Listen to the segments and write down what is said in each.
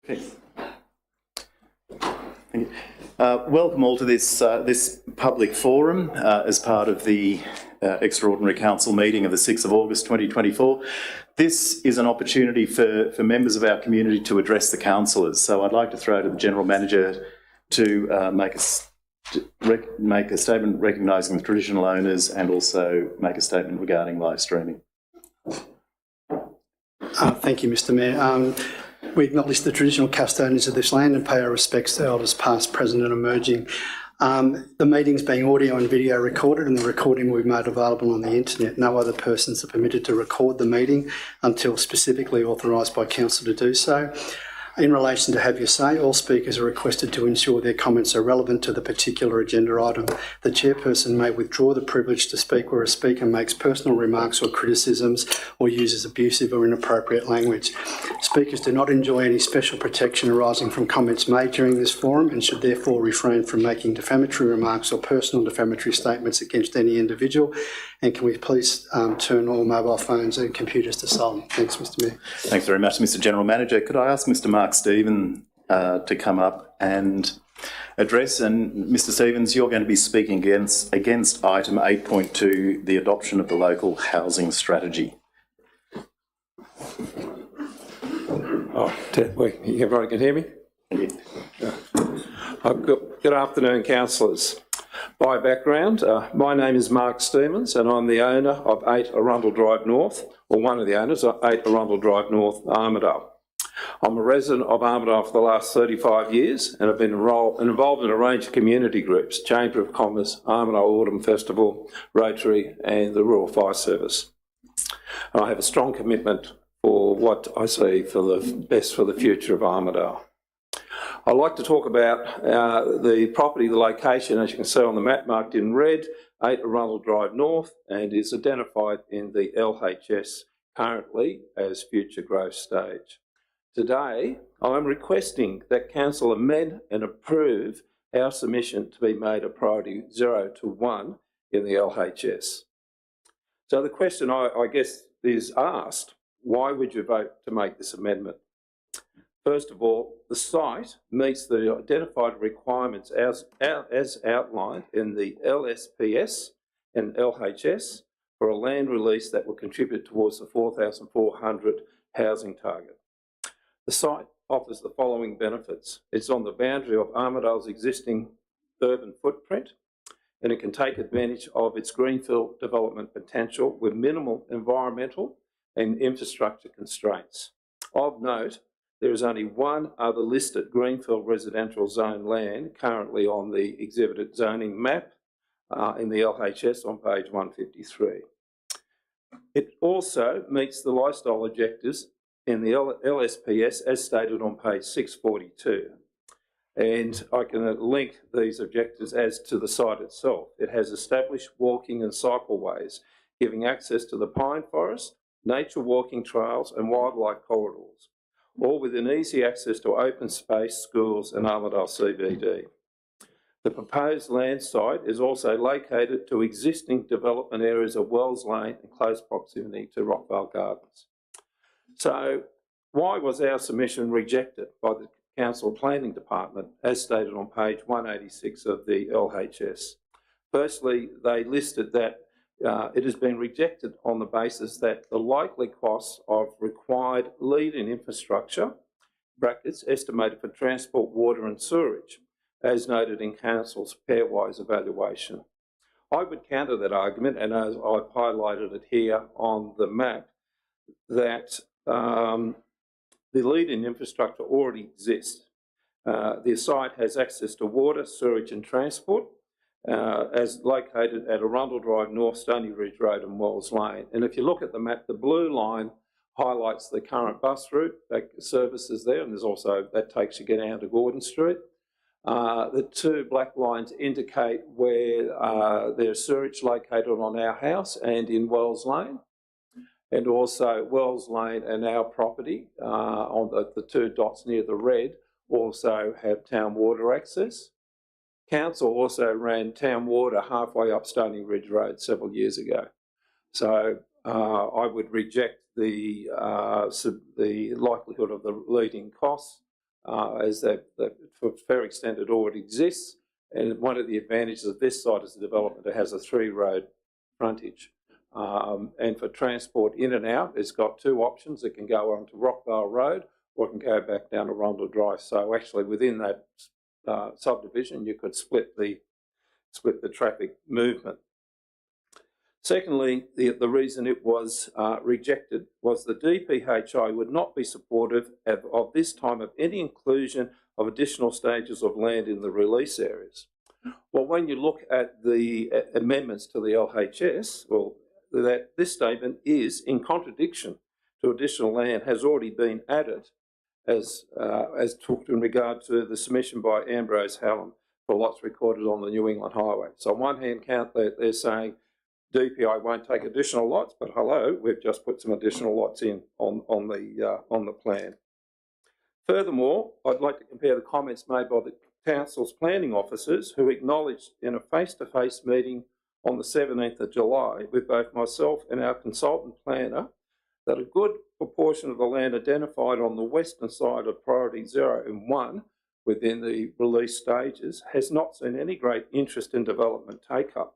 Okay. Thank you. Welcome all to this public forum as part of the extraordinary council meeting of the 6th of August 2024. This is an opportunity for members of our community to address the councillors. So I'd like to throw to the General Manager to make a statement recognising the traditional owners and also make a statement regarding live streaming. Thank you, Mr Mayor. We acknowledge the traditional custodians of this land and pay our respects to elders past, present and emerging. The meeting's being audio and video recorded and the recording will be made available on the internet. No other persons are permitted to record the meeting until specifically authorised by council to do so. In relation to Have Your Say, all speakers are requested to ensure their comments are relevant to the particular agenda item. The chairperson may withdraw the privilege to speak where a speaker makes personal remarks or criticisms or uses abusive or inappropriate language. Speakers do not enjoy any special protection arising from comments made during this forum and should therefore refrain from making defamatory remarks or personal defamatory statements against any individual. And can we please turn all mobile phones and computers to silent? Thanks, Mr Mayor. Thanks very much, Mr General Manager. Could I ask Mr Mark Stephen to come up and address? And Mr Stevens, you're going to be speaking against item 8.2, the adoption of the local housing strategy. Oh, everybody can hear me? Good afternoon, councillors. By background, my name is Mark Stevens and I'm the owner of 8 Arundel Drive North, or one of the owners of 8 Arundel Drive North, Armidale. I'm a resident of Armidale for the last 35 years and have been involved in a range of community groups, Chamber of Commerce, Armidale Autumn Festival, Rotary and the Rural Fire Service. And I have a strong commitment for what I see for the best for the future of Armidale. I'd like to talk about the property, the location, as you can see on the map marked in red, 8 Arundel Drive North, and is identified in the LHS currently as future growth stage. Today, I'm requesting that Council amend and approve our submission to be made a priority 0 to 1 in the LHS. So the question I guess is asked, why would you vote to make this amendment? First of all, the site meets the identified requirements as outlined in the LSPS and LHS for a land release that will contribute towards the 4,400 housing target. The site offers the following benefits. It's on the boundary of Armidale's existing urban footprint and it can take advantage of its greenfield development potential with minimal environmental and infrastructure constraints. Of note, there is only one other listed greenfield residential zone land currently on the exhibited zoning map in the LHS on page 153. It also meets the lifestyle objectives in the LSPS as stated on page 642. And I can link these objectives as to the site itself. It has established walking and cycleways, giving access to the pine forest, nature walking trails and wildlife corridors, all within easy access to open space, schools and Armidale CBD. The proposed land site is also located to existing development areas of Wells Lane and close proximity to Rockvale Gardens. So why was our submission rejected by the Council Planning Department as stated on page 186 of the LHS? Firstly, they listed that it has been rejected on the basis that the likely costs of required lead-in infrastructure, brackets, estimated for transport, water and sewerage, as noted in Council's pairwise evaluation. I would counter that argument, and as I've highlighted it here on the map, that the lead-in infrastructure already exists. The site has access to water, sewerage and transport, as located at Arundel Drive North, Stony Ridge Road and Wells Lane. And if you look at the map, the blue line highlights the current bus route that services there, and there's also, that takes you down to Gordon Street. The two black lines indicate where there's sewerage located on our house and in Wells Lane. And also Wells Lane and our property on the two dots near the red also have town water access. Council also ran town water halfway up Stony Ridge Road several years ago. So I would reject the likelihood of the leading costs as that to a fair extent it already exists. And one of the advantages of this site is the development. It has a 3-road frontage. And for transport in and out, it's got 2 options. It can go onto Rockvale Road or it can go back down to Arundel Drive. So actually within that subdivision, you could split the traffic movement. Secondly, the reason it was rejected was the DPHI would not be supportive of this time of any inclusion of additional stages of land in the release areas. Well, when you look at the amendments to the LHS, well, that this statement is in contradiction to additional land has already been added as talked in regard to the submission by Ambrose Hallam for lots recorded on the New England Highway. So on one hand count, they're saying DPI won't take additional lots, but hello, we've just put some additional lots in on the plan. Furthermore, I'd like to compare the comments made by the Council's planning officers, who acknowledged in a face-to-face meeting on the 17th of July with both myself and our consultant planner that a good proportion of the land identified on the western side of priority 0 and 1 within the release stages has not seen any great interest in development take-up.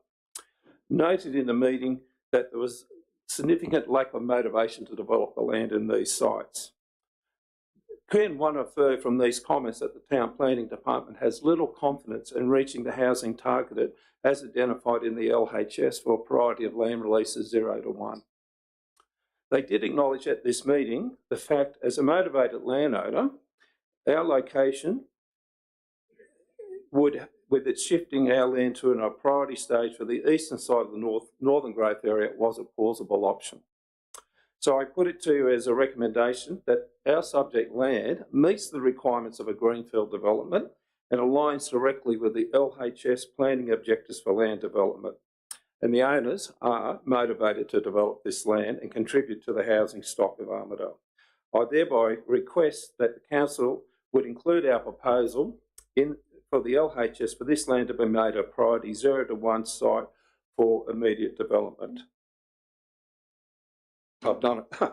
Noted in the meeting that there was significant lack of motivation to develop the land in these sites. Can one infer from these comments that the Town Planning Department has little confidence in reaching the housing targeted as identified in the LHS for a priority of land releases 0 to 1? They did acknowledge at this meeting the fact, as a motivated landowner, our location would, with its shifting our land to a priority stage for the eastern side of the northern growth area, was a plausible option. So I put it to you as a recommendation that our subject land meets the requirements of a greenfield development and aligns directly with the LHS planning objectives for land development. And the owners are motivated to develop this land and contribute to the housing stock of Armidale. I thereby request that the Council would include our proposal for the LHS for this land to be made a priority 0 to 1 site for immediate development. I've done it.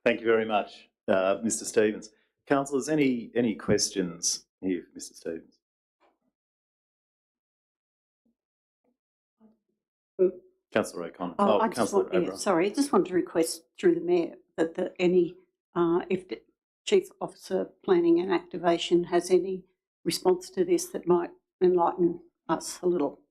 Thank you very much, Mr. Stevens. Councillors, any questions here for Mr. Stevens? Councillor O'Connor. I just wanted to request through the Mayor that if the Chief Officer Planning and Activation has any response to this that might enlighten us a little.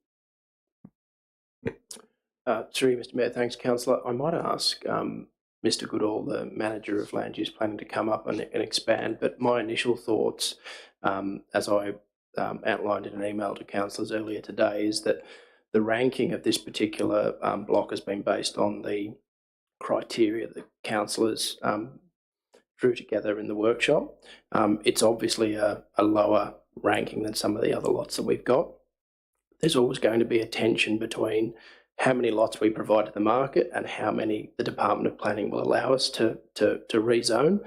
Through you, Mr. Mayor, thanks, Councillor. I might ask Mr. Goodall, the Manager of Land Use Planning, to come up and expand, but my initial thoughts, as I outlined in an email to councillors earlier today, is that the ranking of this particular block has been based on the criteria that councillors drew together in the workshop. It's obviously a lower ranking than some of the other lots that we've got. There's always going to be a tension between how many lots we provide to the market and how many the Department of Planning will allow us to rezone.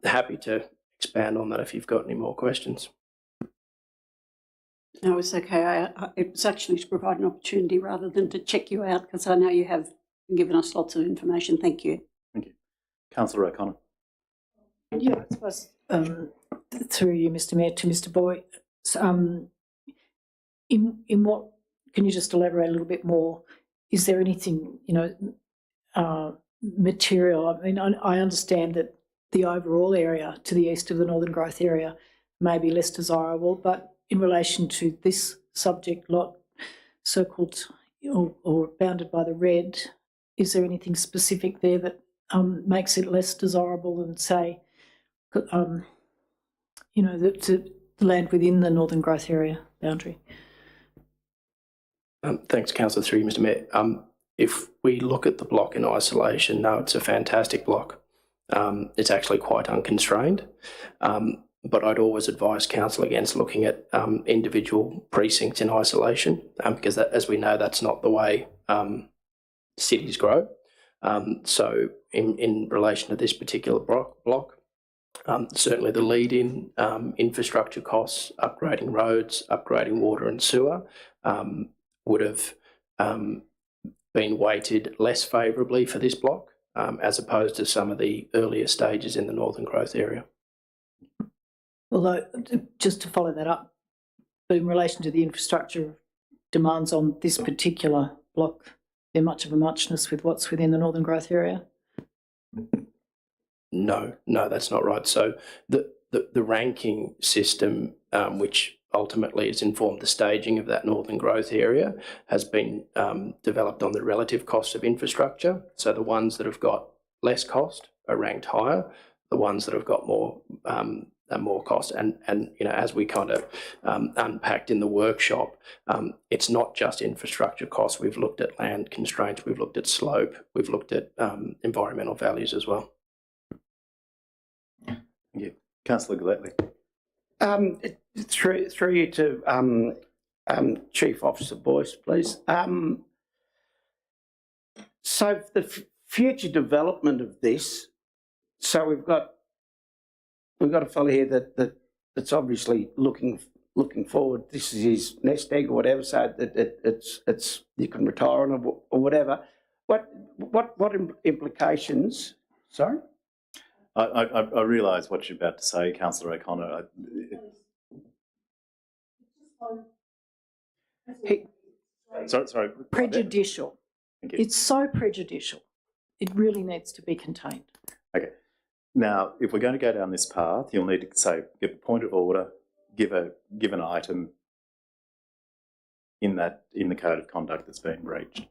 Happy to expand on that if you've got any more questions. No, it's okay. It was actually to provide an opportunity rather than to check you out, because I know you have given us lots of information. Thank you. Thank you. Councillor O'Connor. Yeah, I suppose through you, Mr. Mayor, to Mr. Boy. In what, can you just elaborate a little bit more? Is there anything, material? I mean, I understand that the overall area to the east of the Northern Growth area may be less desirable, but in relation to this subject lot circled or bounded by the red, is there anything specific there that makes it less desirable than, say, the land within the Northern Growth area boundary? Thanks, Councillor, through you, Mr. Mayor. If we look at the block in isolation, no, it's a fantastic block. It's actually quite unconstrained. But I'd always advise council against looking at individual precincts in isolation, because as we know, that's not the way cities grow. So in relation to this particular block, certainly the lead in infrastructure costs, upgrading roads, upgrading water and sewer, would have been weighted less favourably for this block, as opposed to some of the earlier stages in the Northern Growth area. Although, just to follow that up, but in relation to the infrastructure demands on this particular block, they're much of a muchness with what's within the northern growth area? No, that's not right. So the ranking system, which ultimately has informed the staging of that northern growth area, has been developed on the relative cost of infrastructure. So the ones that have got less cost are ranked higher. The ones that have got more cost, and as we kind of unpacked in the workshop, it's not just infrastructure costs. We've looked at land constraints, we've looked at slope, we've looked at environmental values as well. Thank you. Councillor Gallatley. Through you to Chief Officer Boyce, please. So the future development of this, so we've got a fellow here that's obviously looking forward. This is his nest egg or whatever, so that it's you can retire on or whatever. What implications? Sorry. I realise what you're about to say, Councillor O'Connor. Sorry. Prejudicial. Thank you. It's so prejudicial. It really needs to be contained. Okay. Now, if we're going to go down this path, you'll need to give a point of order, give an item in the code of conduct that's been breached.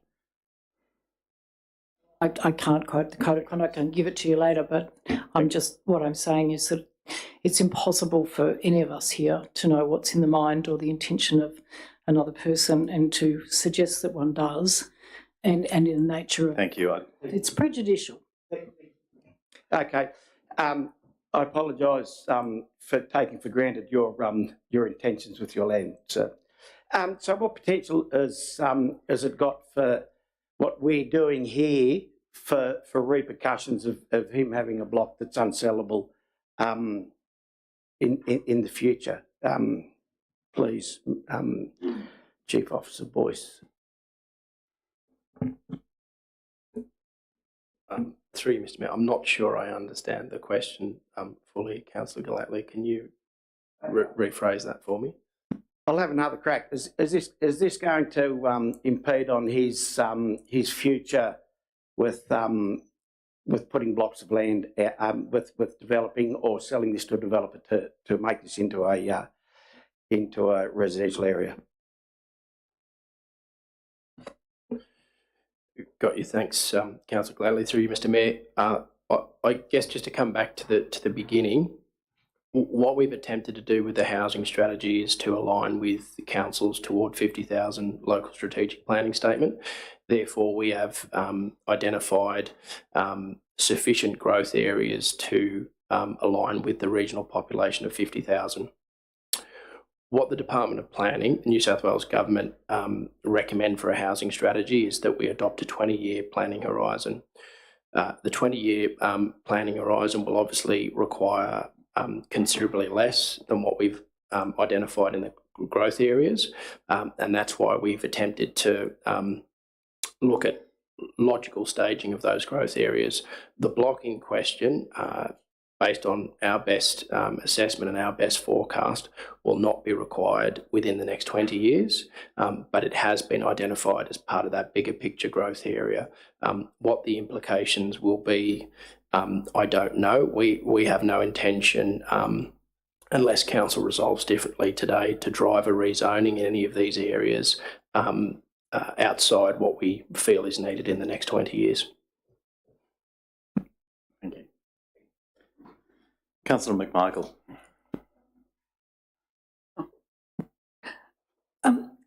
I can't quote the code of conduct. I can give it to you later, but what I'm saying is that it's impossible for any of us here to know what's in the mind or the intention of another person, and to suggest that one does, and in the nature of... Thank you. It's prejudicial. Okay. I apologise for taking for granted your intentions with your land, sir. So what potential has it got for what we're doing here for repercussions of him having a block that's unsellable in the future? Please, Chief Officer Boyce. Through you, Mr. Mayor, I'm not sure I understand the question fully. Councillor Gallatley, can you rephrase that for me? I'll have another crack. Is this going to impede on his future with putting blocks of land with developing or selling this to a developer to make this into a residential area? Got you. Thanks, Councillor Gallatley. Through you, Mr. Mayor. I guess just to come back to the beginning, what we've attempted to do with the housing strategy is to align with the council's toward 50,000 local strategic planning statement. Therefore, we have identified sufficient growth areas to align with the regional population of 50,000. What the Department of Planning, the New South Wales Government, recommend for a housing strategy is that we adopt a 20-year planning horizon. The 20-year planning horizon will obviously require considerably less than what we've identified in the growth areas, and that's why we've attempted to look at logical staging of those growth areas. The block in question, based on our best assessment and our best forecast, will not be required within the next 20 years, but it has been identified as part of that bigger picture growth area. What the implications will be, I don't know. We have no intention, unless council resolves differently today, to drive a rezoning in any of these areas outside what we feel is needed in the next 20 years. Thank you. Councillor McMichael.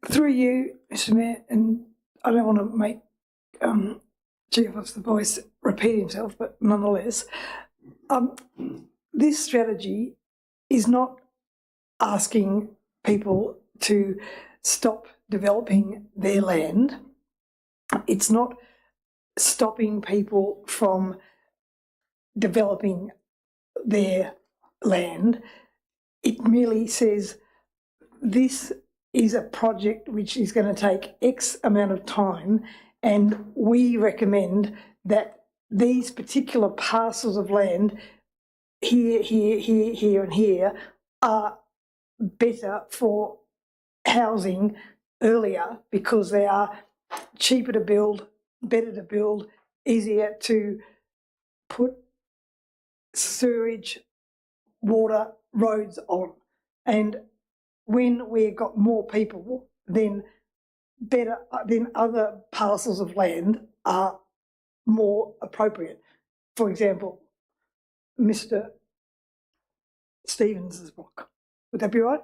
Through you, Mr. Mayor, and I don't want to make Chief Officer Boyce repeat himself, but nonetheless, this strategy is not asking people to stop developing their land. It's not stopping people from developing their land. It merely says this is a project which is going to take X amount of time, and we recommend that these particular parcels of land here, here, here, here and here are better for housing earlier because they are cheaper to build, better to build, easier to put sewage, water, roads on. And when we've got more people, then other parcels of land are more appropriate. For example, Mr. Stevens's block. Would that be right?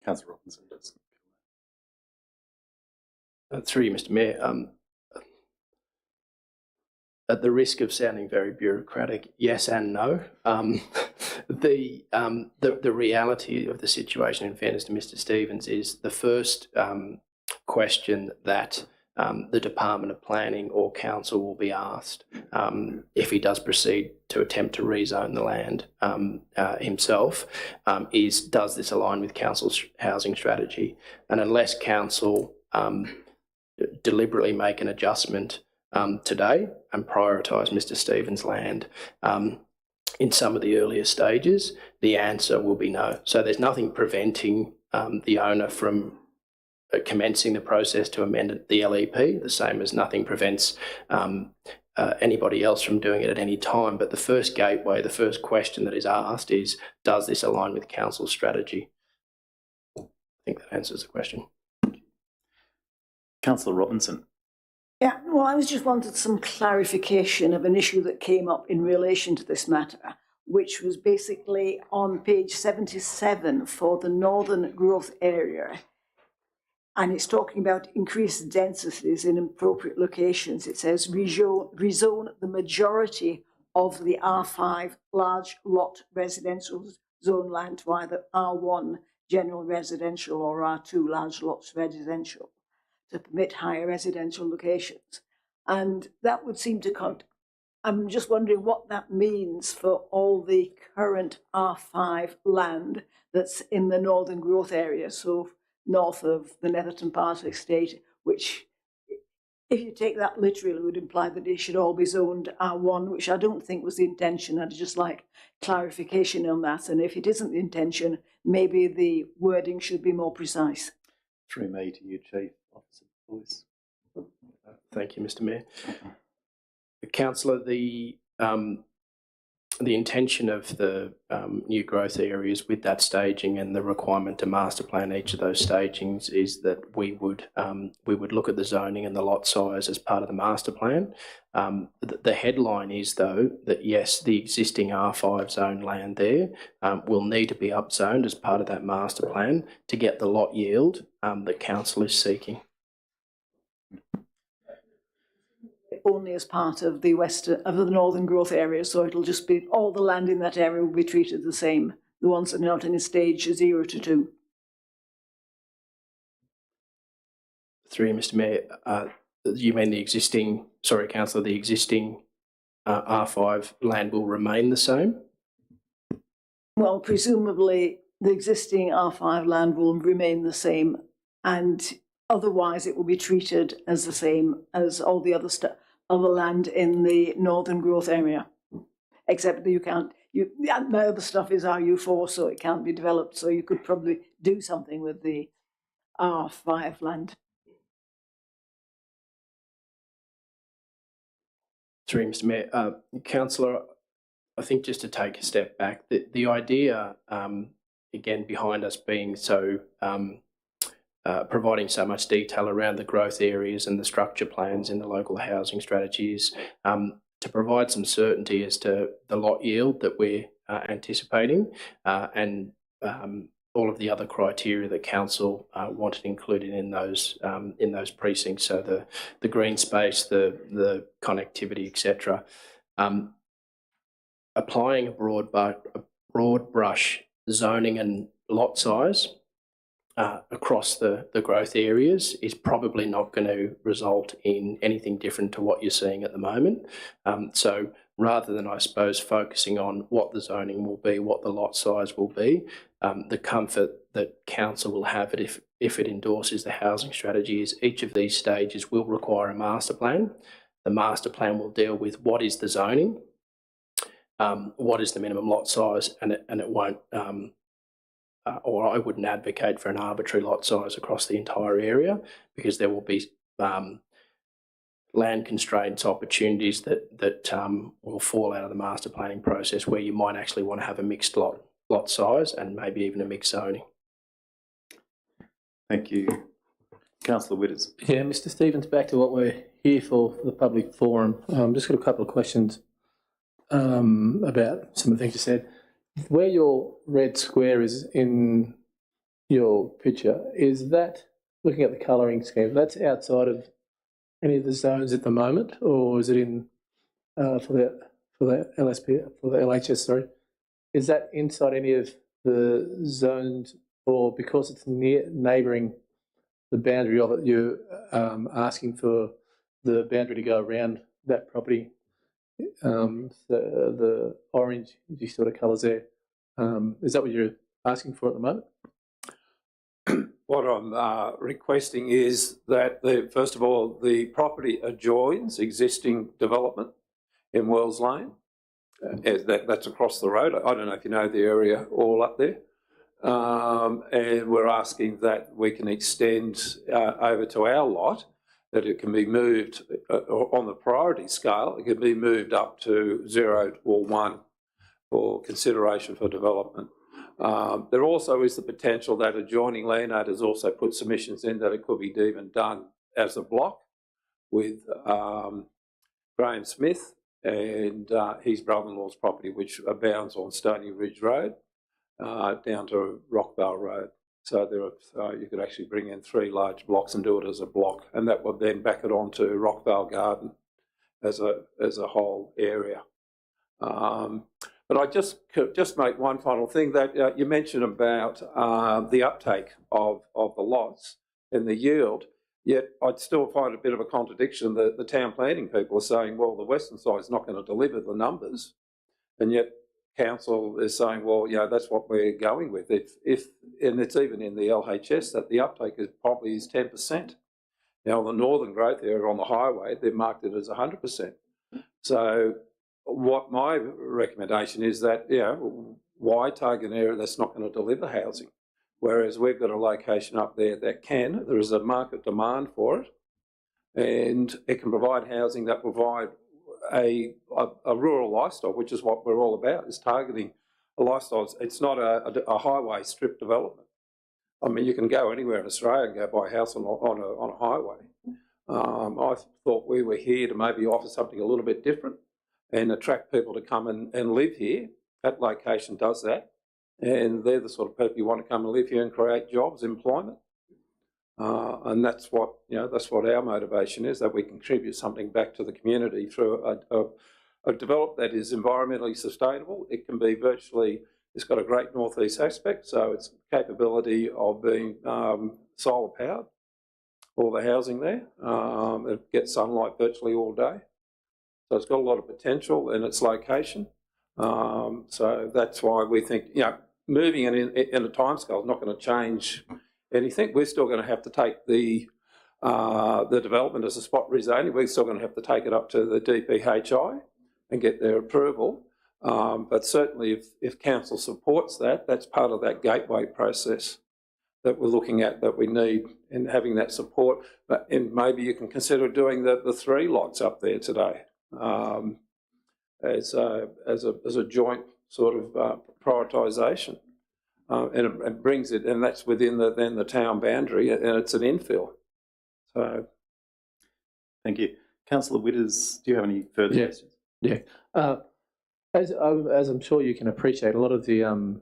Councillor Robinson. Through you, Mr. Mayor, at the risk of sounding very bureaucratic, yes and no. The reality of the situation, in fairness to Mr. Stevens, is the first question that the Department of Planning or Council will be asked if he does proceed to attempt to rezone the land himself is, does this align with Council's housing strategy? And unless Council deliberately make an adjustment today and prioritise Mr. Stevens' land in some of the earlier stages, the answer will be no. So there's nothing preventing the owner from commencing the process to amend the LEP, the same as nothing prevents anybody else from doing it at any time. But the first gateway, the first question that is asked is, does this align with Council's strategy? I think that answers the question. Councillor Robinson. Yeah, well, I was just wanted some clarification of an issue that came up in relation to this matter, which was basically on page 77 for the Northern Growth Area. And it's talking about increased densities in appropriate locations. It says rezone the majority of the R5 large lot residential zone land to either R1 general residential or R2 large lots residential, to permit higher residential locations. And that would seem to I'm just wondering what that means for all the current R5 land that's in the Northern Growth Area, so north of the Netherton Park Estate, which, if you take that literally, would imply that it should all be zoned R1, which I don't think was the intention. I'd just like clarification on that. And if it isn't the intention, maybe the wording should be more precise. Through me to you, Chief Officer Boyce. Thank you, Mr. Mayor. Councillor, the intention of the new growth areas with that staging and the requirement to master plan each of those stagings is that we would look at the zoning and the lot size as part of the master plan. The headline is, though, that yes, the existing R5 zone land there will need to be upzoned as part of that master plan to get the lot yield that council is seeking. Only as part of the Northern Growth Area, so it'll just be all the land in that area will be treated the same, the ones that are not in stage 0 to 2. Through you, Mr. Mayor, you mean the existing, sorry, Councillor, the existing R5 land will remain the same? Well, presumably the existing R5 land will remain the same, and otherwise it will be treated as the same as all the other land in the Northern Growth Area, except that my other stuff is RU4, so it can't be developed, so you could probably do something with the R5 land. Through you, Mr. Mayor, Councillor, I think just to take a step back, the idea, again, behind us being so providing so much detail around the growth areas and the structure plans in the local housing strategies to provide some certainty as to the lot yield that we're anticipating and all of the other criteria that council wanted included in those precincts. So the green space, the connectivity, etc. Applying a broad brush zoning and lot size across the growth areas is probably not going to result in anything different to what you're seeing at the moment. So rather than, I suppose, focusing on what the zoning will be, what the lot size will be, the comfort that council will have if it endorses the housing strategy is each of these stages will require a master plan. The master plan will deal with what is the zoning, what is the minimum lot size, and it won't, or I wouldn't advocate for an arbitrary lot size across the entire area, because there will be land constraints opportunities that will fall out of the master planning process, where you might actually want to have a mixed lot size and maybe even a mixed zoning. Thank you. Councillor Witters. Yeah, Mr. Stevens, back to what we're here for the public forum. Just got a couple of questions about some of the things you said. Where your red square is in your picture, is that, looking at the colouring scheme, that's outside of any of the zones at the moment, or is it in for the LSP, for the LHS? Sorry, is that inside any of the zones, or because it's near neighbouring the boundary of it, you're asking for the boundary to go around that property? The orange sort of colours there. Is that what you're asking for at the moment? What I'm requesting is that, first of all, the property adjoins existing development in Wells Lane. That's across the road. I don't know if you know the area all up there. And we're asking that we can extend over to our lot, that it can be moved on the priority scale, it can be moved up to 0 or 1 for consideration for development. There also is the potential that adjoining landowners also put submissions in that it could be even done as a block with Graham Smith and his brother-in-law's property, which abounds on Stony Ridge Road down to Rockvale Road. So there you could actually bring in 3 large blocks and do it as a block, and that would then back it onto Rockvale Garden as a whole area. But I just make one final thing, that you mentioned about the uptake of the lots and the yield, yet I'd still find a bit of a contradiction that the town planning people are saying, well, the western side is not going to deliver the numbers, and yet council is saying, well, that's what we're going with. And it's even in the LHS that the uptake is probably 10%. Now, the northern growth area on the highway, they've marked it as 100%. So what my recommendation is that, why target an area that's not going to deliver housing? Whereas we've got a location up there that can, there is a market demand for it, and it can provide housing that provide a rural lifestyle, which is what we're all about, is targeting a lifestyle. It's not a highway strip development. I mean, you can go anywhere in Australia and go buy a house on a highway. I thought we were here to maybe offer something a little bit different and attract people to come and live here. That location does that, and they're the sort of people you want to come and live here and create jobs, employment. And that's what our motivation is, that we contribute something back to the community through a development that is environmentally sustainable. It can be it's got a great northeast aspect, so its capability of being solar powered, all the housing there. It gets sunlight virtually all day. So it's got a lot of potential in its location. So that's why we think, moving it in a timescale is not going to change anything. We're still going to have to take the development as a spot rezoning. We're still going to have to take it up to the DPHI and get their approval. But certainly if council supports that, that's part of that gateway process that we're looking at, that we need, and having that support. And maybe you can consider doing the 3 lots up there today as a joint sort of prioritisation. And it brings it, and that's within the town boundary, and it's an infill. So, Thank you. Councillor Witters, do you have any further questions? Yeah. As I'm sure you can appreciate, a lot of the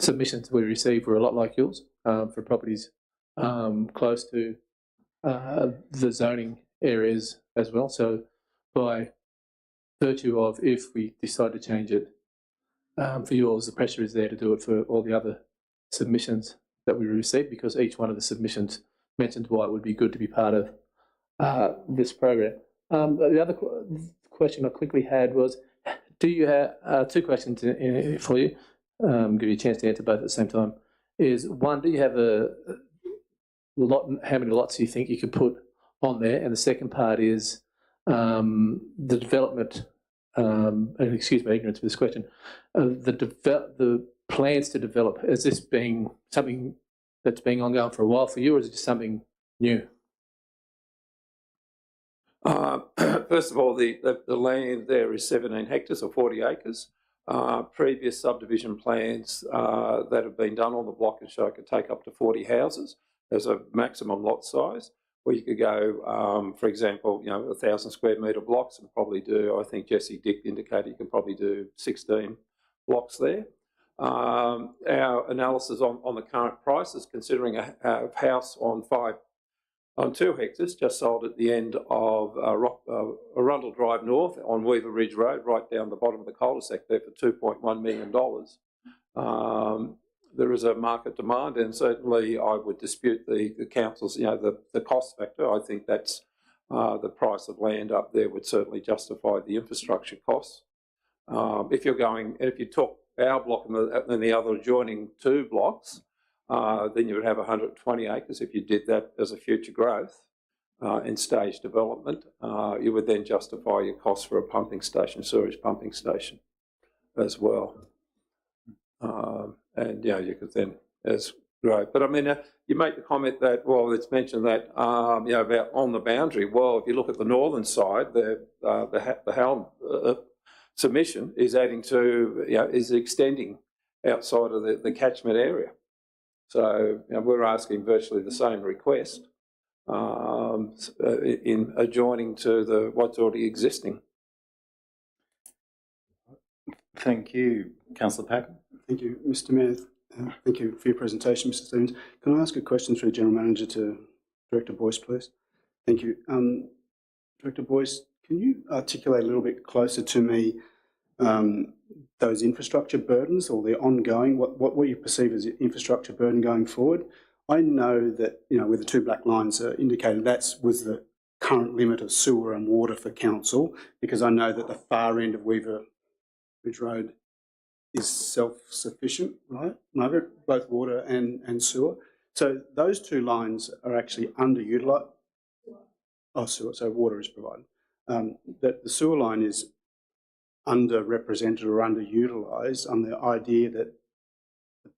submissions we received were a lot like yours, for properties close to the zoning areas as well. So by virtue of, if we decide to change it, for yours, the pressure is there to do it for all the other submissions that we received, because each one of the submissions mentioned why it would be good to be part of this program. The other question I quickly had was, do you have 2 questions for you, give you a chance to answer both at the same time, is one, do you have a lot, how many lots do you think you could put on there? And the second part is the development and excuse my ignorance for this question, the plans to develop, is this being something that's been ongoing for a while for you, or is it just something new? First of all, the land there is 17 hectares or 40 acres. Previous subdivision plans that have been done on the block and show it could take up to 40 houses as a maximum lot size, or you could go, for example, 1,000 square metre blocks and probably do, I think Jesse Dick indicated you can probably do 16 blocks there. Our analysis on the current prices, considering a house on 2 hectares just sold at the end of Arundel Drive North on Weaver Ridge Road, right down the bottom of the cul-de-sac there for $2.1 million. There is a market demand, and certainly I would dispute the council's, the cost factor. I think that's the price of land up there would certainly justify the infrastructure costs. If you took our block and the other adjoining 2 blocks, then you would have 120 acres. If you did that as a future growth in stage development, you would then justify your costs for a pumping station, sewage pumping station as well. And you could then as grow. But I mean, you make the comment that, well, it's mentioned that about on the boundary. Well, if you look at the northern side, the Helm submission is adding to is extending outside of the catchment area. So we're asking virtually the same request in adjoining to what's already existing. Thank you. Councillor Packer. Thank you, Mr. Mayor. Thank you for your presentation, Mr. Stevens. Can I ask a question through the General Manager to Director Boyce, please? Thank you. Director Boyce, can you articulate a little bit closer to me those infrastructure burdens or the ongoing, what you perceive as infrastructure burden going forward? I know that, with the 2 black lines indicated, that was the current limit of sewer and water for council, because I know that the far end of Weaver Ridge Road is self-sufficient, right, Margaret? Both water and sewer. So those 2 lines are actually underutilised. Oh, sewer, so water is provided. That the sewer line is underrepresented or underutilised on the idea that the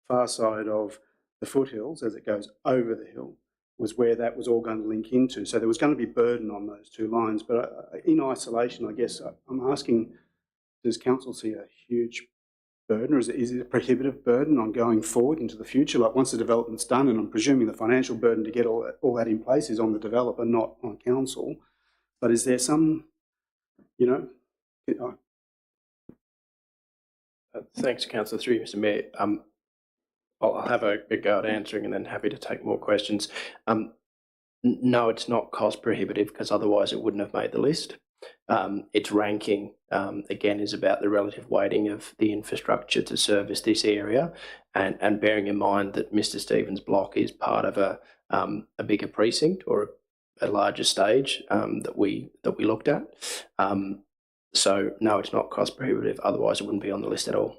far side of the foothills, as it goes over the hill, was where that was all going to link into. So there was going to be burden on those 2 lines. But in isolation, I guess I'm asking, does council see a huge burden, or is it a prohibitive burden on going forward into the future? Like once the development's done, and I'm presuming the financial burden to get all that in place is on the developer, not on council. But is there some, Thanks, Councillor. Through you, Mr. Mayor. I'll have a go at answering and then happy to take more questions. No, it's not cost prohibitive, because otherwise it wouldn't have made the list. Its ranking, again, is about the relative weighting of the infrastructure to service this area, and bearing in mind that Mr. Stevens' block is part of a bigger precinct or a larger stage that we looked at. So no, it's not cost prohibitive. Otherwise, it wouldn't be on the list at all.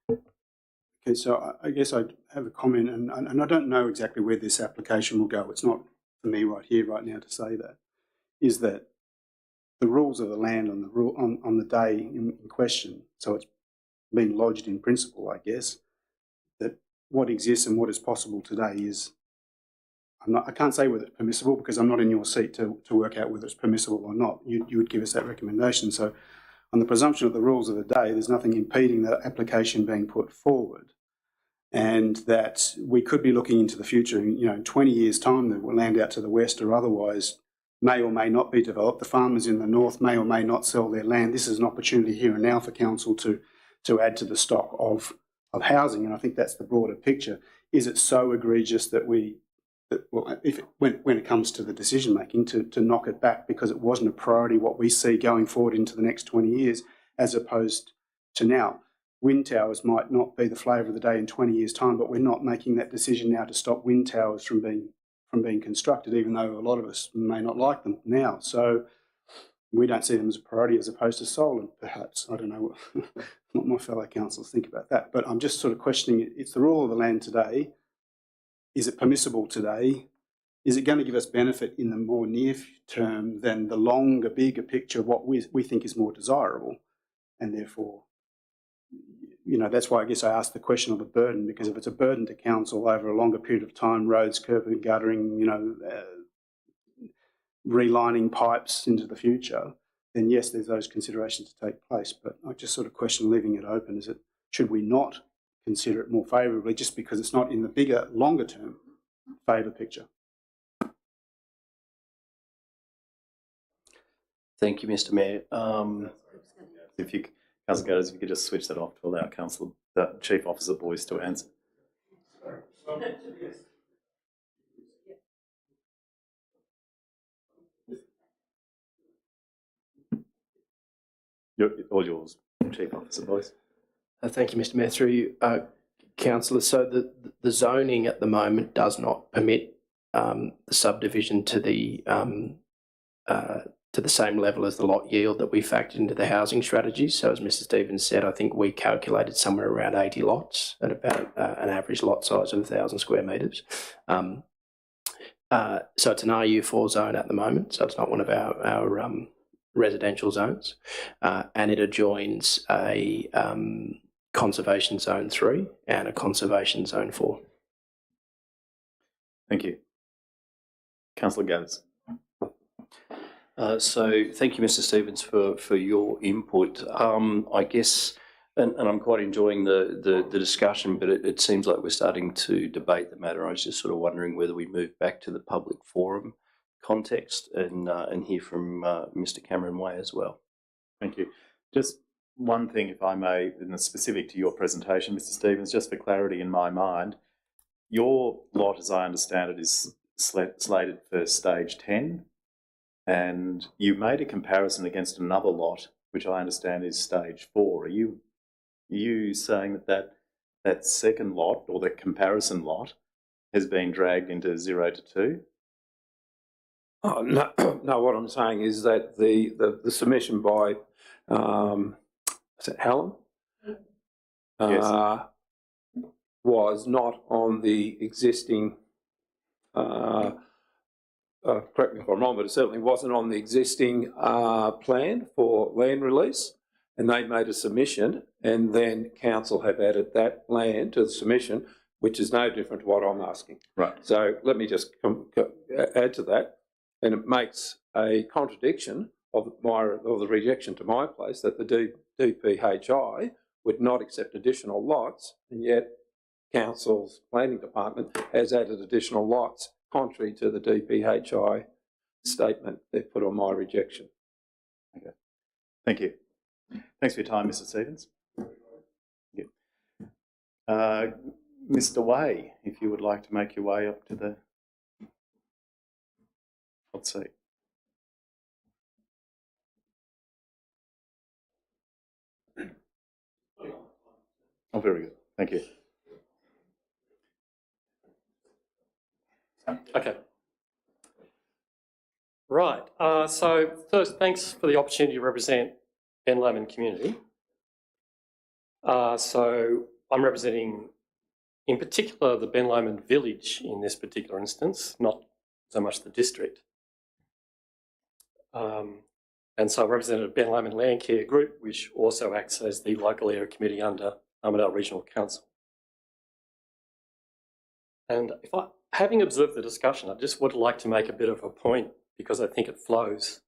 Okay, so I guess I have a comment, and I don't know exactly where this application will go. It's not for me right here, right now, to say that. Is that the rules of the land on the day in question? So it's being lodged in principle, I guess, that what exists and what is possible today is. I can't say whether it's permissible, because I'm not in your seat to work out whether it's permissible or not. You would give us that recommendation. So on the presumption of the rules of the day, there's nothing impeding that application being put forward, and that we could be looking into the future. In 20 years' time, the land out to the west or otherwise may or may not be developed. The farmers in the north may or may not sell their land. This is an opportunity here and now for council to add to the stock of housing, and I think that's the broader picture. Is it so egregious that when it comes to the decision making, to knock it back because it wasn't a priority what we see going forward into the next 20 years, as opposed to now? Wind towers might not be the flavour of the day in 20 years' time, but we're not making that decision now to stop wind towers from being constructed, even though a lot of us may not like them now. So we don't see them as a priority as opposed to solar, perhaps. I don't know what my fellow councillors think about that, but I'm just sort of questioning it. It's the rule of the land today. Is it permissible today is it going to give us benefit in the more near term than the longer, bigger picture of what we think is more desirable? And therefore, you know, that's why I guess I asked the question of a burden, because if it's a burden to council over a longer period of time, roads, curb and guttering, you know, relining pipes into the future, then yes, there's those considerations to take place. But I just sort of question leaving it open. Is it, should we not consider it more favourably just because it's not in the bigger, longer term favour picture? Thank you, Mr. Mayor. If you, Councillor Gadders, if you could just switch that off to allow Councillor, Chief Officer Boyce to answer. All yours, Chief Officer Boyce. Thank you, Mr. Mayor. Through you, Councillor. So the zoning at the moment does not permit the subdivision to the same level as the lot yield that we factored into the housing strategy. So as Mr. Stevens said, I think we calculated somewhere around 80 lots at about an average lot size of 1,000 square metres. So it's an RU4 zone at the moment, so it's not one of our residential zones, and it adjoins a conservation zone 3 and a conservation zone 4. Thank you. Councillor Gadders. So thank you, Mr. Stevens, for your input. I guess, and I'm quite enjoying the discussion, but it seems like we're starting to debate the matter. I was just sort of wondering whether we move back to the public forum context and hear from Mr. Cameron Way as well. Thank you. Just one thing, if I may, in the specific to your presentation, Mr. Stevens, just for clarity in my mind, your lot, as I understand it, is slated for stage 10. And you made a comparison against another lot, which I understand is stage 4. Are you saying that second lot, or the comparison lot, has been dragged into 0 to 2? Oh, no, no, what I'm saying is that the submission by, is it Helen? Yes. Was not on the existing, correct me if I'm wrong, but it certainly wasn't on the existing plan for land release, and they made a submission, and then council have added that land to the submission, which is no different to what I'm asking. Right. So let me just add to that, and it makes a contradiction of the rejection to my place that the DPHI would not accept additional lots, and yet council's planning department has added additional lots, contrary to the DPHI statement they've put on my rejection. Okay. Thank you. Thanks for your time, Mr. Stevens. Yeah. Mr. Way, if you would like to make your way up to the hot seat. Oh, very good. Thank you. Okay. Right. So first, thanks for the opportunity to represent Ben Lomond community. So I'm representing, in particular, the Ben Lomond village in this particular instance, not so much the district. And so I represented Ben Lomond Land Care Group, which also acts as the local area committee under Armidale Regional Council. And having observed the discussion, I just would like to make a bit of a point because I think it flows.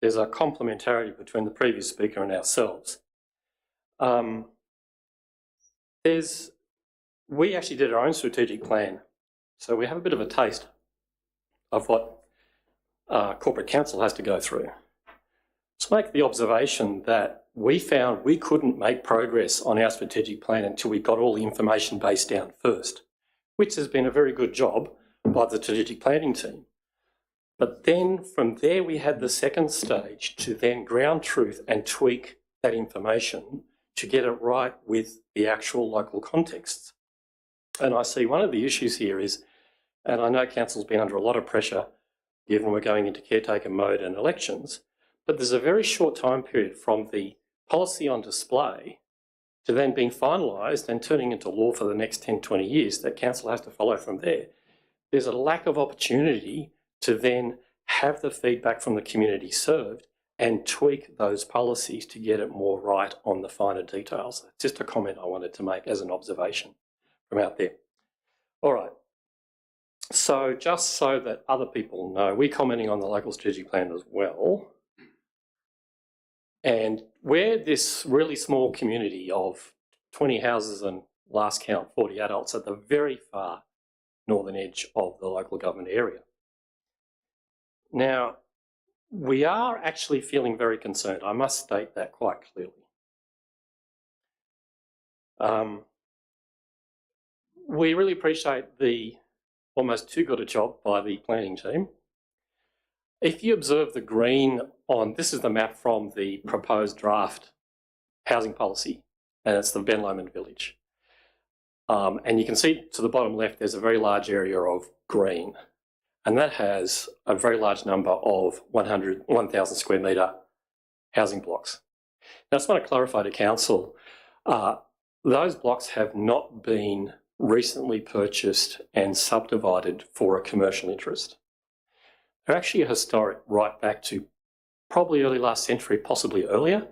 There's a complementarity between the previous speaker and ourselves. We actually did our own strategic plan, so we have a bit of a taste of what corporate council has to go through. Let's make the observation that we found we couldn't make progress on our strategic plan until we got all the information base down first, which has been a very good job by the strategic planning team. But then from there we had the second stage to then ground truth and tweak that information to get it right with the actual local contexts. And I see one of the issues here is, and I know council's been under a lot of pressure given we're going into caretaker mode and elections, but there's a very short time period from the policy on display to then being finalised and turning into law for the next 10, 20 years that council has to follow from there. there's a lack of opportunity to then have the feedback from the community served and tweak those policies to get it more right on the finer details. Just a comment I wanted to make as an observation from out there. All right. So just so that other people know, we're commenting on the local strategic plan as well. And we're this really small community of 20 houses and last count 40 adults at the very far northern edge of the local government area. Now, we are actually feeling very concerned. I must state that quite clearly. We really appreciate the almost too good a job by the planning team. If you observe the green on, this is the map from the proposed draft housing policy, and it's the Ben Lomond Village. And you can see to the bottom left, there's a very large area of green, and that has a very large number of 1,000 square metre housing blocks. Now, I just want to clarify to council, those blocks have not been recently purchased and subdivided for a commercial interest. They're actually historic right back to probably early last century, possibly earlier.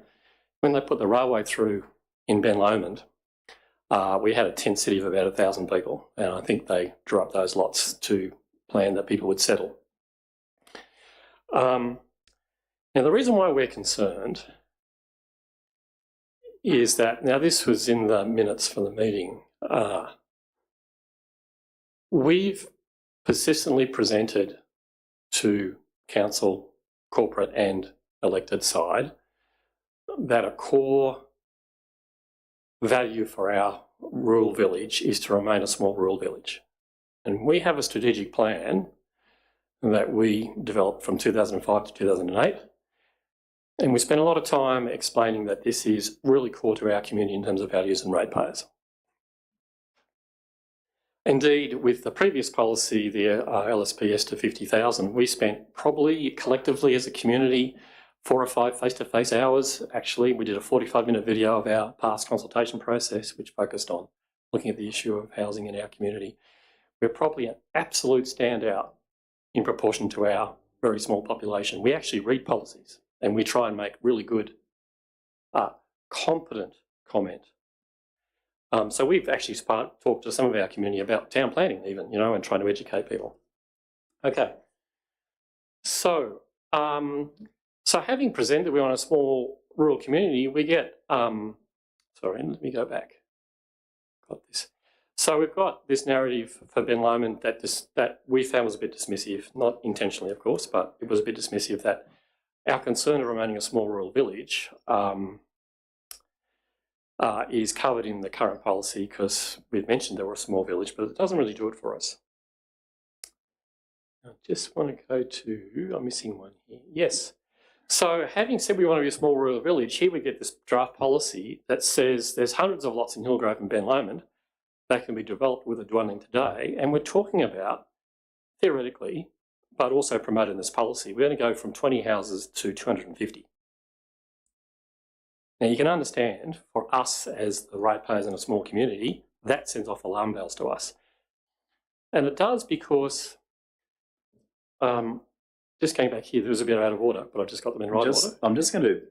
When they put the railway through in Ben Lomond, we had a tent city of about 1,000 people, and I think they drew up those lots to plan that people would settle. Now, the reason why we're concerned is that, now this was in the minutes for the meeting, we've persistently presented to council, corporate and elected side that a core value for our rural village is to remain a small rural village. And we have a strategic plan that we developed from 2005 to 2008. And we spent a lot of time explaining that this is really core to our community in terms of values and ratepayers. Indeed, with the previous policy, the LSPS to 50,000, we spent probably collectively as a community 4 or 5 face-to-face hours. Actually, we did a 45-minute video of our past consultation process, which focused on looking at the issue of housing in our community. We're probably an absolute standout in proportion to our very small population. We actually read policies and we try and make really good, competent comment. So we've actually talked to some of our community about town planning even, you know, and trying to educate people. Okay. So, so having presented we're on a small rural community, we get, sorry, let me go back. Got this. So we've got this narrative for Ben Lomond that we found was a bit dismissive, not intentionally, of course, but it was a bit dismissive, that our concern of remaining a small rural village is covered in the current policy because we've mentioned that we're a small village, but it doesn't really do it for us. I just want to go to, I'm missing one here. Yes. So having said we want to be a small rural village, here we get this draft policy that says there's hundreds of lots in Hillgrove and Ben Lomond that can be developed with a dwelling today. And we're talking about, theoretically, but also promoted in this policy, we're going to go from 20 houses to 250. Now, you can understand, for us as the ratepayers in a small community, that sends off alarm bells to us. And it does because, just going back here, there was a bit out of order, but I've just got them in right order. I'm just going to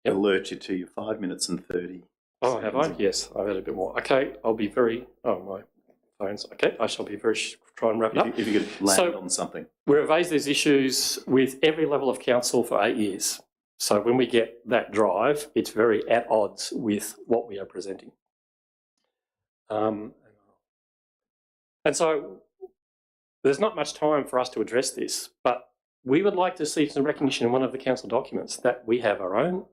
alert you to your 5 minutes and 30. Oh, have I? Yes, I've had a bit more. Okay, I'll be very, oh, my phone's, okay, I shall be very, try and wrap it up. If you could land on something. We've raised these issues with every level of council for 8 years. So when we get that drive, it's very at odds with what we are presenting. And so there's not much time for us to address this, but we would like to see some recognition in one of the council documents that we have our own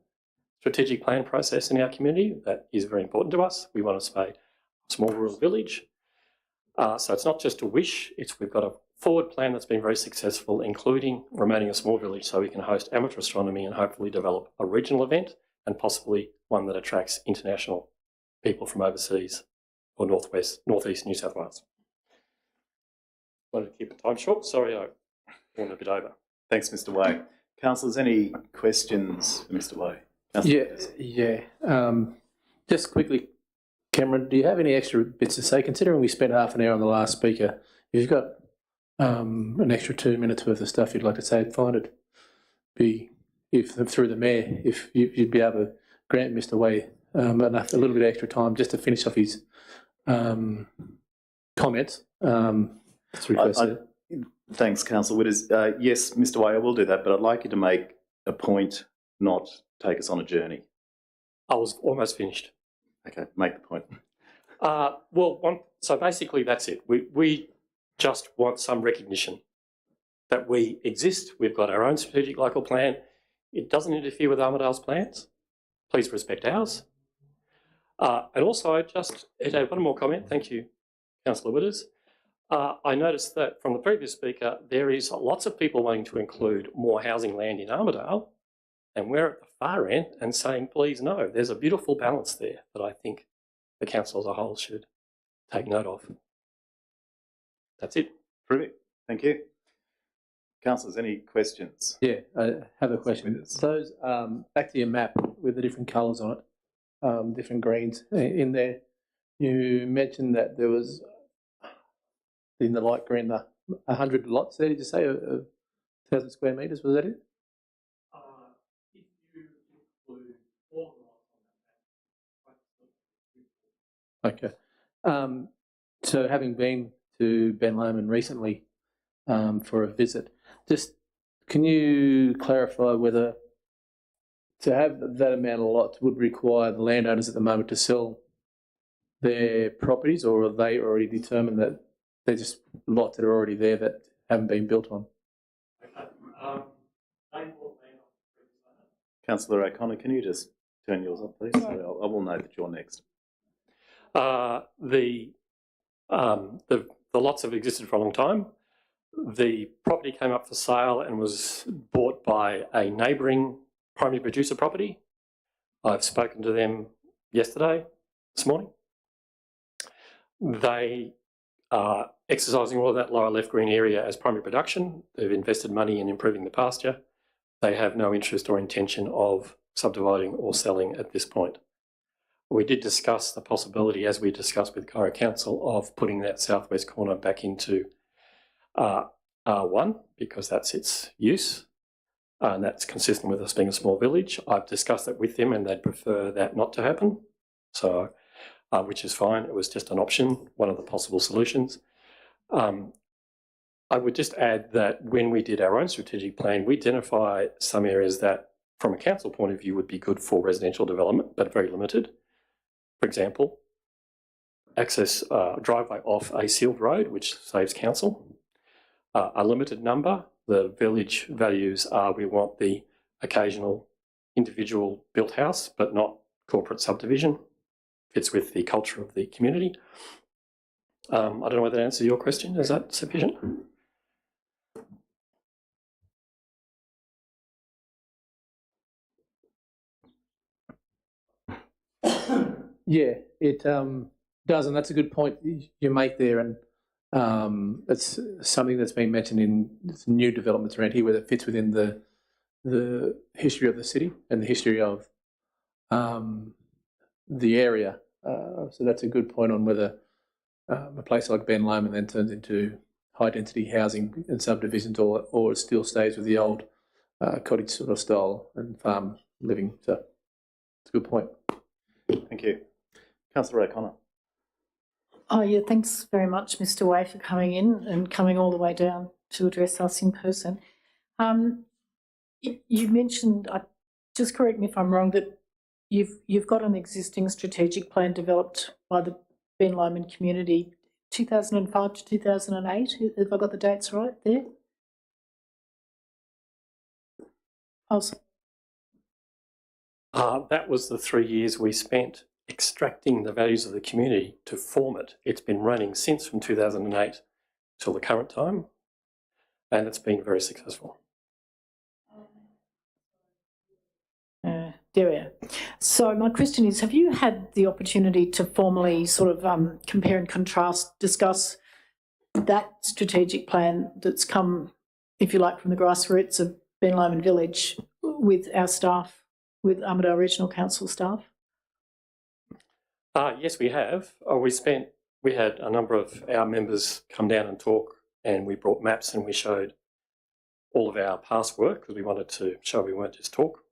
strategic plan process in our community that is very important to us. We want to stay a small rural village. So it's not just a wish, we've got a forward plan that's been very successful, including remaining a small village so we can host amateur astronomy and hopefully develop a regional event and possibly one that attracts international people from overseas or northeast New South Wales. Wanted to keep the time short. Sorry, I went a bit over. Thanks, Mr. Way. Councillors, any questions for Mr. Way? Just quickly, Cameron, do you have any extra bits to say? Considering we spent half an hour on the last speaker, you've got an extra 2 minutes worth of stuff you'd like to say, find it be, if through the mayor, if you'd be able to grant Mr. Way a little bit of extra time just to finish off his comments. That's requested. Thanks, Councillor Witters. Yes, Mr. Way, I will do that, but I'd like you to make a point, not take us on a journey. I was almost finished. Okay, make the point. So basically that's it. We just want some recognition that we exist. We've got our own strategic local plan. It doesn't interfere with Armidale's plans. Please respect ours. And also, I just add one more comment. Thank you, Councillor Witters. I noticed that from the previous speaker, there is lots of people wanting to include more housing land in Armidale, and we're at the far end and saying, please no. There's a beautiful balance there that I think the council as a whole should take note of. That's it. Terrific. Thank you. Councillors, any questions? Yeah, I have a question. Those, back to your map with the different colours on it, different greens in there, you mentioned that there was, in the light green, 100 lots there, did you say, 1,000 square metres, was that it? If you include all the lots on that map, Okay. So having been to Ben Lomond recently for a visit, just can you clarify whether to have that amount of lots would require the landowners at the moment to sell their properties, or are they already determined that they're just lots that are already there that haven't been built on? Councillor O'Connor, can you just turn yours on, please? Sorry, I will note that you're next. The lots have existed for a long time. The property came up for sale and was bought by a neighbouring primary producer property. I've spoken to them this morning. They are exercising all of that lower left green area as primary production. They've invested money in improving the pasture. They have no interest or intention of subdividing or selling at this point. We did discuss the possibility, as we discussed with Cairo Council, of putting that southwest corner back into R1 because that's its use, and that's consistent with us being a small village. I've discussed that with them and they'd prefer that not to happen, so which is fine. It was just an option, one of the possible solutions. I would just add that when we did our own strategic plan, we identified some areas that, from a council point of view, would be good for residential development, but very limited. For example, access driveway off a sealed road, which saves council. A limited number. The village values are we want the occasional individual built house, but not corporate subdivision. Fits with the culture of the community. I don't know whether that answers your question. Is that sufficient? Yeah, it does, and that's a good point you make there, and it's something that's been mentioned in new developments around here, where it fits within the history of the city and the history of the area. So that's a good point on whether a place like Ben Lomond then turns into high density housing and subdivisions, or it still stays with the old cottage sort of style and farm living. So it's a good point. Thank you. Councillor O'Connor. Oh yeah, thanks very much, Mr. Way, for coming in and coming all the way down to address us in person. You mentioned, just correct me if I'm wrong, that you've got an existing strategic plan developed by the Ben Lomond community, 2005 to 2008. Have I got the dates right there? That was the 3 years we spent extracting the values of the community to form it. It's been running since from 2008 till the current time, and it's been very successful. There we are. So my question is, have you had the opportunity to formally sort of compare and contrast, discuss that strategic plan that's come, if you like, from the grassroots of Ben Lomond Village with our staff, with Armidale Regional Council staff? Yes, we have. We had a number of our members come down and talk and we brought maps and we showed all of our past work because we wanted to show we weren't just talk.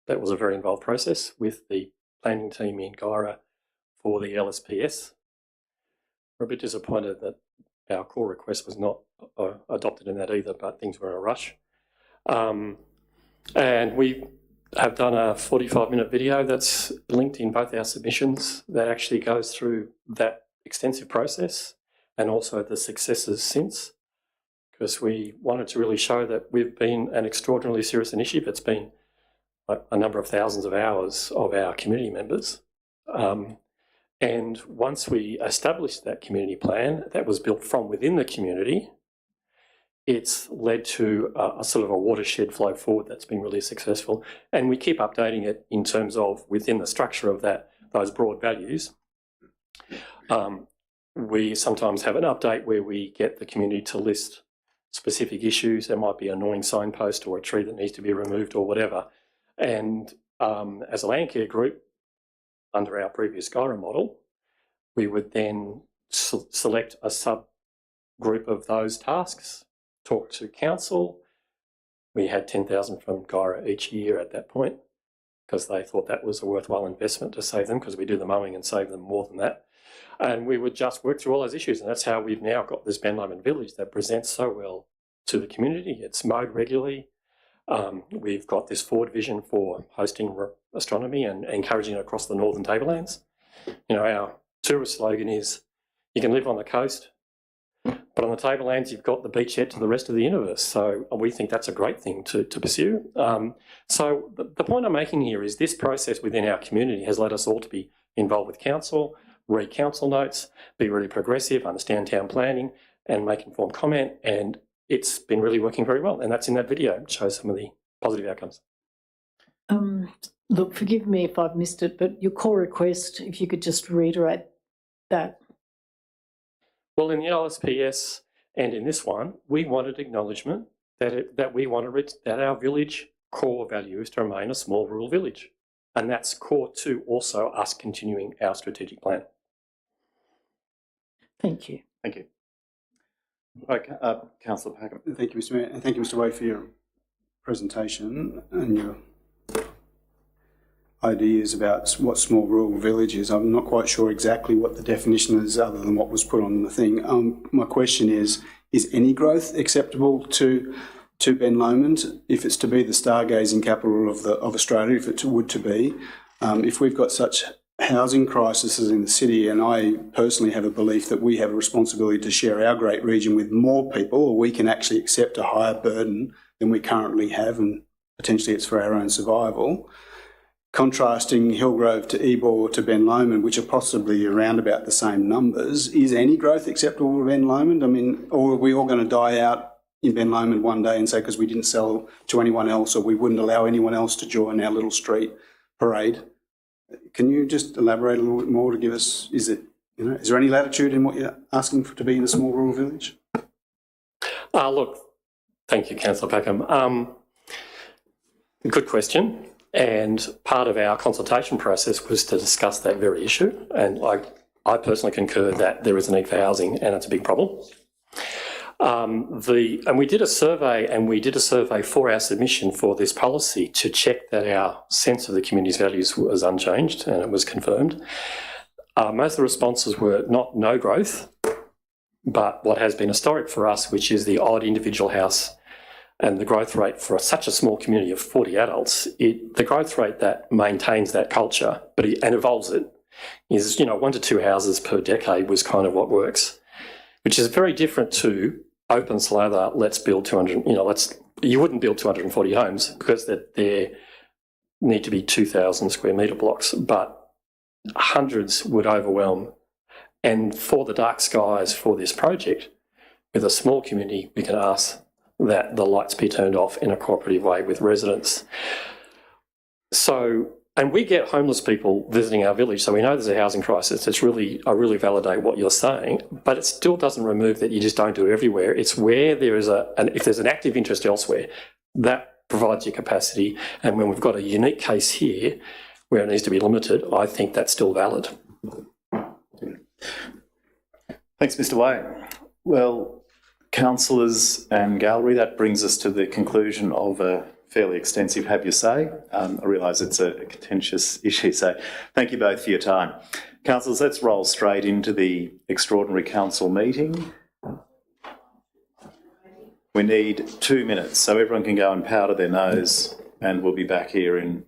That was a very involved process with the planning team in Guyra for the LSPS. We're a bit disappointed that our core request was not adopted in that either, but things were in a rush. And we have done a 45-minute video that's linked in both our submissions that actually goes through that extensive process and also the successes since, because we wanted to really show that we've been an extraordinarily serious initiative. It's been a number of thousands of hours of our community members. And once we established that community plan that was built from within the community, it's led to a sort of a watershed flow forward that's been really successful. And we keep updating it in terms of within the structure of those broad values. We sometimes have an update where we get the community to list specific issues. There might be an annoying signpost or a tree that needs to be removed or whatever. And as a land care group, under our previous Guyra model, we would then select a subgroup of those tasks, talk to council. We had 10,000 from Guyra each year at that point because they thought that was a worthwhile investment to save them, because we do the mowing and save them more than that. And we would just work through all those issues, and that's how we've now got this Ben Lomond Village that presents so well to the community. It's mowed regularly. We've got this forward vision for hosting astronomy and encouraging it across the northern tablelands. You know, our tourist slogan is, you can live on the coast, but on the tablelands you've got the beachhead to the rest of the universe. So we think that's a great thing to pursue. So the point I'm making here is this process within our community has led us all to be involved with council, read council notes, be really progressive, understand town planning and make informed comment, and it's been really working very well. And that's in that video. It shows some of the positive outcomes. Look, forgive me if I've missed it, but your core request, if you could just reiterate that. Well, in the LSPS and in this one, we wanted acknowledgement that we wanted that our village core value is to remain a small rural village. And that's core to also us continuing our strategic plan. Thank you. Thank you. Okay, Councillor Packham. Thank you, Mr. Mayor, and thank you, Mr. Way, for your presentation and your ideas about what small rural village is. I'm not quite sure exactly what the definition is other than what was put on the thing. My question is any growth acceptable to Ben Lomond if it's to be the stargazing capital of Australia, if it would to be? If we've got such housing crises in the city, and I personally have a belief that we have a responsibility to share our great region with more people, or we can actually accept a higher burden than we currently have, and potentially it's for our own survival. Contrasting Hillgrove to Ebor to Ben Lomond, which are possibly around about the same numbers, is any growth acceptable for Ben Lomond? I mean, or are we all going to die out in Ben Lomond one day and say because we didn't sell to anyone else, or we wouldn't allow anyone else to join our little street parade? Can you just elaborate a little bit more to give us, is there any latitude in what you're asking for to be in a small rural village? Look, thank you, Councillor Packham. Good question. And part of our consultation process was to discuss that very issue. And I personally concur that there is a need for housing and it's a big problem. And we did a survey for our submission for this policy to check that our sense of the community's values was unchanged, and it was confirmed. Most of the responses were not no growth, but what has been historic for us, which is the odd individual house and the growth rate for such a small community of 40 adults, the growth rate that maintains that culture and evolves it is, 1 to 2 houses per decade was kind of what works, which is very different to open slather, let's build 200, you wouldn't build 240 homes because there need to be 2,000 square metre blocks, but hundreds would overwhelm. And for the dark skies for this project, with a small community, we can ask that the lights be turned off in a cooperative way with residents. So, and we get homeless people visiting our village, so we know there's a housing crisis. I really validate what you're saying, but it still doesn't remove that you just don't do it everywhere. It's where there is if there's an active interest elsewhere, that provides your capacity. And when we've got a unique case here where it needs to be limited, I think that's still valid. Thanks, Mr. Way. Well, Councillors and gallery, that brings us to the conclusion of a fairly extensive have your say. I realise it's a contentious issue, so thank you both for your time. Councillors, let's roll straight into the extraordinary council meeting. We need 2 minutes, so everyone can go and powder their nose, and we'll be back here in